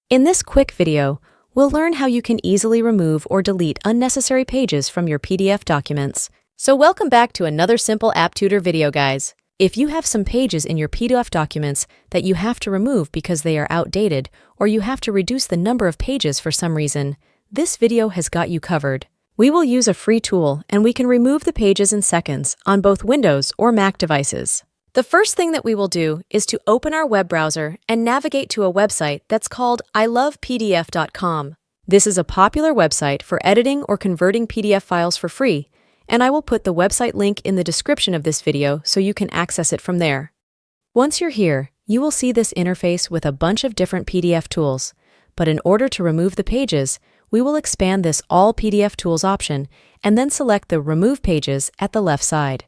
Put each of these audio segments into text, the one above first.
In this quick video, we'll learn how you can easily remove or delete unnecessary pages from your PDF documents. So welcome back to another simple app tutor video, guys. If you have some pages in your PDF documents that you have to remove because they are outdated, or you have to reduce the number of pages for some reason, this video has got you covered. We will use a free tool, and we can remove the pages in seconds on both Windows or Mac devices. The first thing that we will do is to open our web browser and navigate to a website that's called ilovepdf.com. This is a popular website for editing or converting PDF files for free, and I will put the website link in the description of this video so you can access it from there. Once you're here, you will see this interface with a bunch of different PDF tools, but in order to remove the pages, we will expand this All PDF Tools option and then select the Remove Pages at the left side.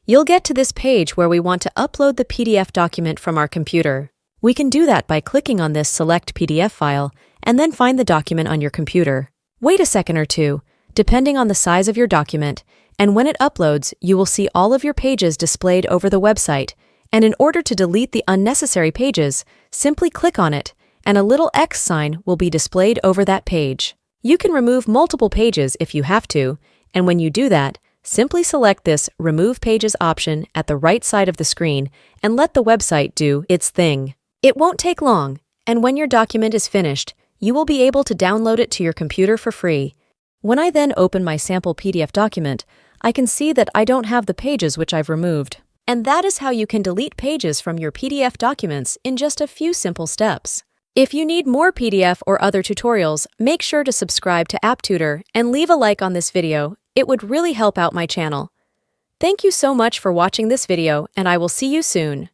You'll get to this page where we want to upload the PDF document from our computer. We can do that by clicking on this Select PDF file and then find the document on your computer. Wait a second or two, depending on the size of your document, and when it uploads, you will see all of your pages displayed over the website, and in order to delete the unnecessary pages, simply click on it, and a little X sign will be displayed over that page. You can remove multiple pages if you have to, and when you do that, simply select this Remove Pages option at the right side of the screen and let the website do its thing. It won't take long, and when your document is finished, you will be able to download it to your computer for free. When I then open my sample PDF document, I can see that I don't have the pages which I've removed. And that is how you can delete pages from your PDF documents in just a few simple steps. If you need more PDF or other tutorials, make sure to subscribe to App Tutor and leave a like on this video. It would really help out my channel. Thank you so much for watching this video, and I will see you soon.